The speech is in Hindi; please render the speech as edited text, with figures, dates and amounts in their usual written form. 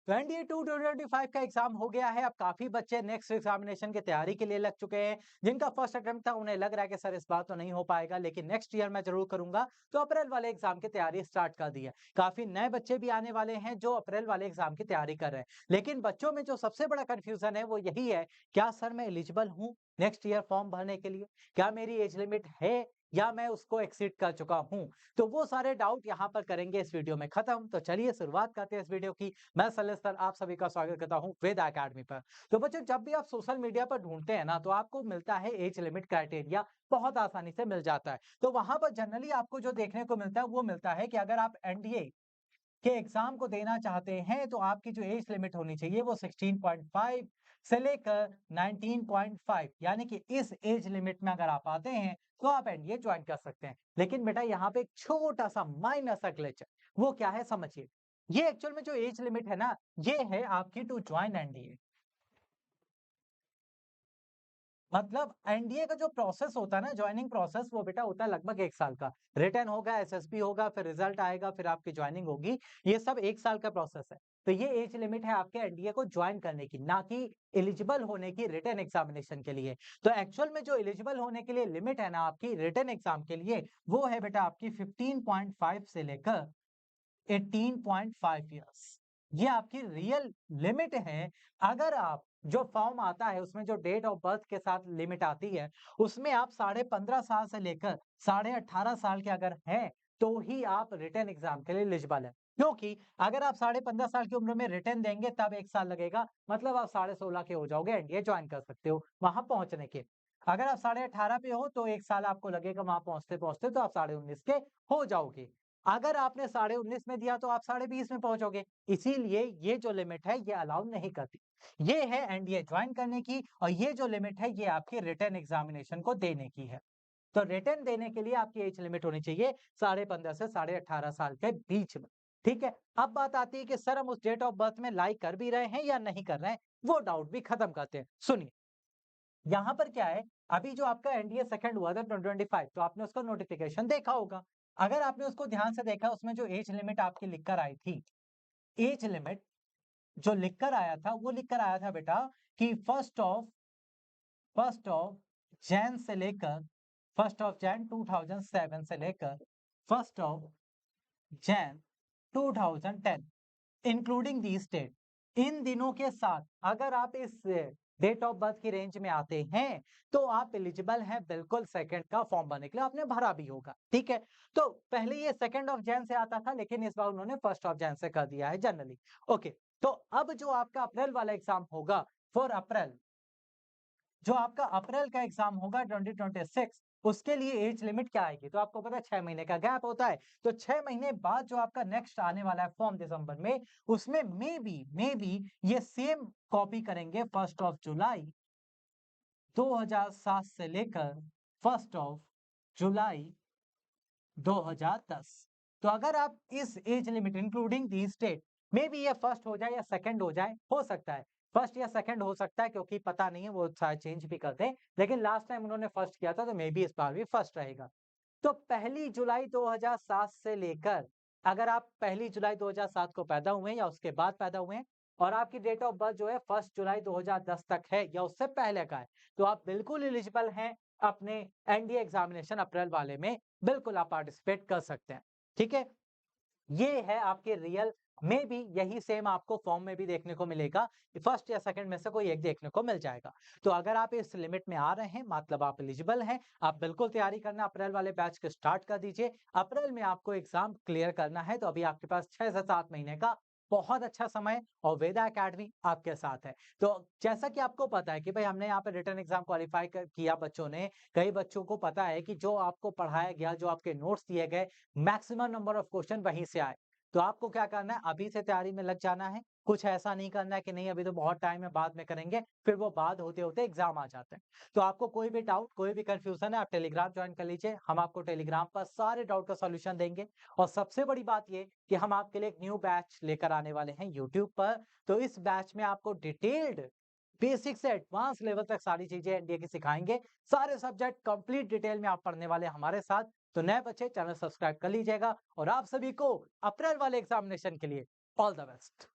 22-25 का एग्जाम हो गया है। अब काफी बच्चे नेक्स्ट एग्जामिनेशन की तैयारी के लिए लग चुके हैं। जिनका फर्स्ट अटेम्प्ट था उन्हें लग रहा है कि सर इस बार तो नहीं हो पाएगा, लेकिन नेक्स्ट ईयर मैं जरूर करूंगा। तो अप्रैल वाले एग्जाम की तैयारी स्टार्ट कर दी है। काफी नए बच्चे भी आने वाले हैं जो अप्रैल वाले एग्जाम की तैयारी कर रहे हैं। लेकिन बच्चों में जो सबसे बड़ा कंफ्यूजन है वो यही है, क्या सर मैं एलिजिबल हूँ नेक्स्ट ईयर फॉर्म भरने के लिए? क्या मेरी एज लिमिट है या मैं उसको एक्सीड कर चुका हूं? तो वो सारे डाउट यहाँ पर करेंगे इस वीडियो में खत्म। तो चलिए शुरुआत करते हैं इस वीडियो की। मैं सलेश सर आप सभी का स्वागत करता हूँ वेदा एकेडमी पर। तो बच्चों, जब भी आप सोशल मीडिया पर ढूंढते हैं ना, तो आपको मिलता है एज लिमिट क्राइटेरिया, बहुत आसानी से मिल जाता है। तो वहां पर जनरली आपको जो देखने को मिलता है वो मिलता है कि अगर आप एनडीए के एग्जाम को देना चाहते हैं तो आपकी जो एज लिमिट होनी चाहिए वो 16.5 से लेकर 19.5, यानी कि इस एज लिमिट में अगर आप आते हैं तो आप एनडीए ज्वाइन कर सकते हैं। लेकिन बेटा यहाँ पे एक छोटा सा माइनर सा ग्लिच है। वो क्या है समझिए। ये एक्चुअल में जो एज लिमिट है ना, ये है आपकी टू ज्वाइन एनडीए। मतलब एनडीए का जो प्रोसेस होता है ना, ज्वाइनिंग प्रोसेस, वो बेटा होता है लगभग 1 साल का। रिटर्न होगा, एसएसबी होगा, फिर रिजल्ट आएगा, फिर आपकी ज्वाइनिंग होगी। ये सब 1 साल का प्रोसेस है। तो ये एज लिमिट है आपके एनडीए को ज्वाइन करने की, ना कि एलिजिबल होने की रिटर्न एग्जामिनेशन के लिए। तो एक्चुअल में जो एलिजिबल होने के लिए लिमिट है ना आपकी रिटर्न एग्जाम के लिए, वो है बेटा आपकी 15.5 से लेकर 18.5 ईयर्स। ये आपकी रियल लिमिट है। अगर आप जो फॉर्म आता है उसमें जो डेट ऑफ बर्थ के साथ लिमिट आती है, उसमें आप 15.5 साल से लेकर 18.5 साल के अगर हैं तो ही आप रिटर्न एग्जाम के लिए एलिजिबल है। क्योंकि अगर आप 15.5 साल की उम्र में रिटर्न देंगे तब 1 साल लगेगा, मतलब आप 16.5 के हो जाओगे, एनडीए ज्वाइन कर सकते हो वहां पहुंचने के। अगर आप 18.5 पे हो तो 1 साल आपको लगेगा वहां पहुंचते पहुंचते, तो आप 19.5 के हो जाओगे। अगर आपने 19.5 में दिया तो आप 20.5 में पहुंचोगे। इसीलिए ये जो लिमिट है ये अलाउ नहीं करती। ये है एनडीए ज्वाइन करने की, और ये जो लिमिट है ये आपके रिटर्न एग्जामिनेशन को देने की है। तो रिटर्न देने के लिए आपकी एज लिमिट होनी चाहिए 15.5 से 18.5 साल के बीच में। ठीक है। अब बात आती है कि सर हम उस डेट ऑफ बर्थ में लाई कर भी रहे हैं या नहीं कर रहे हैं, वो डाउट भी खत्म करते हैं। सुनिए, यहां पर क्या है, अभी जो आपका एनडीए सेकंड हुआ था 2025, तो आपने उसका नोटिफिकेशन देखा होगा। अगर आपने उसको ध्यान से देखा, उसमें जो एज लिमिट आपकी लिखकर आई थी, एज लिमिट जो लिखकर आया था वो लिखकर आया था बेटा कि फर्स्ट ऑफ जैन से लेकर, 1 जैन 2007 से लेकर 1 जैन 2010, इंक्लूडिंग दी स्टेट। इन दिनों के साथ अगर आप इस डेट ऑफ बर्थ की रेंज में आते हैं तो आप एलिजिबल हैं बिल्कुल सेकंड का फॉर्म भरने के लिए। आपने भरा भी होगा, ठीक है। तो पहले ये 2 ऑफ जैन से आता था, लेकिन इस बार उन्होंने 1 ऑफ जैन से कर दिया है जनरली। ओके। तो अब जो आपका अप्रैल वाला एग्जाम होगा, फॉर अप्रैल, जो आपका अप्रैल का एग्जाम होगा 2026, उसके लिए एज लिमिट क्या आएगी? तो आपको पता है 6 महीने का गैप होता है। तो 6 महीने बाद जो आपका नेक्स्ट आने वाला है फॉर्म दिसंबर में, उसमें मे बी ये सेम कॉपी करेंगे 1 जुलाई 2007 से लेकर 1 जुलाई 2010। तो अगर आप इस age limit including the state, may be ये फर्स्ट हो जाए या सेकंड हो जाए, हो सकता है फर्स्ट या सेकंड हो सकता है, क्योंकि पता नहीं है, वो शायद चेंज भी करते हैं। लेकिन लास्ट टाइम उन्होंने फर्स्ट किया था, तो मे बी इस बार भी फर्स्ट रहेगा। तो 1 जुलाई 2007 से लेकर, अगर आप 1 जुलाई 2007 को पैदा हुए हैं या उसके बाद पैदा हुए हैं, और आपकी डेट ऑफ बर्थ जो है 1 जुलाई 2010 तक है या उससे पहले का है, तो आप बिल्कुल एलिजिबल हैं अपने एनडीए एग्जामिनेशन अप्रैल वाले में। बिल्कुल आप पार्टिसिपेट कर सकते हैं। ठीक है। ये है आपके रियल। में भी यही सेम आपको फॉर्म में भी देखने को मिलेगा, फर्स्ट या सेकंड में से कोई एक देखने को मिल जाएगा। तो अगर आप इस लिमिट में आ रहे हैं, मतलब आप एलिजिबल हैं, आप बिल्कुल तैयारी करना, अप्रैल वाले बैच को स्टार्ट कर दीजिए। अप्रैल में आपको एग्जाम क्लियर करना है, तो अभी आपके पास 6 से 7 महीने का बहुत अच्छा समय, और वेदा एकेडमी आपके साथ है। तो जैसा कि आपको पता है कि भाई हमने यहाँ पे रिटर्न एग्जाम क्वालिफाई किया बच्चों ने, कई बच्चों को पता है कि जो आपको पढ़ाया गया, जो आपके नोट्स दिए गए, मैक्सिमम नंबर ऑफ क्वेश्चन वहीं से आए। तो आपको क्या करना है, अभी से तैयारी में लग जाना है। कुछ ऐसा नहीं करना है कि नहीं अभी तो बहुत टाइम है बाद में करेंगे, फिर वो बाद होते होते एग्जाम आ जाते हैं। तो आपको कोई भी डाउट, कोई भी कंफ्यूजन है, आप टेलीग्राम ज्वाइन कर लीजिए। हम आपको टेलीग्राम पर सारे डाउट का सॉल्यूशन देंगे। और सबसे बड़ी बात ये कि हम आपके लिए एक न्यू बैच लेकर आने वाले हैं यूट्यूब पर। तो इस बैच में आपको डिटेल्ड बेसिक से एडवांस लेवल तक सारी चीजें एनडीए की सिखाएंगे। सारे सब्जेक्ट कंप्लीट डिटेल में आप पढ़ने वाले हमारे साथ। तो नए बच्चे चैनल सब्सक्राइब कर लीजिएगा, और आप सभी को अप्रैल वाले एग्जामिनेशन के लिए ऑल द बेस्ट।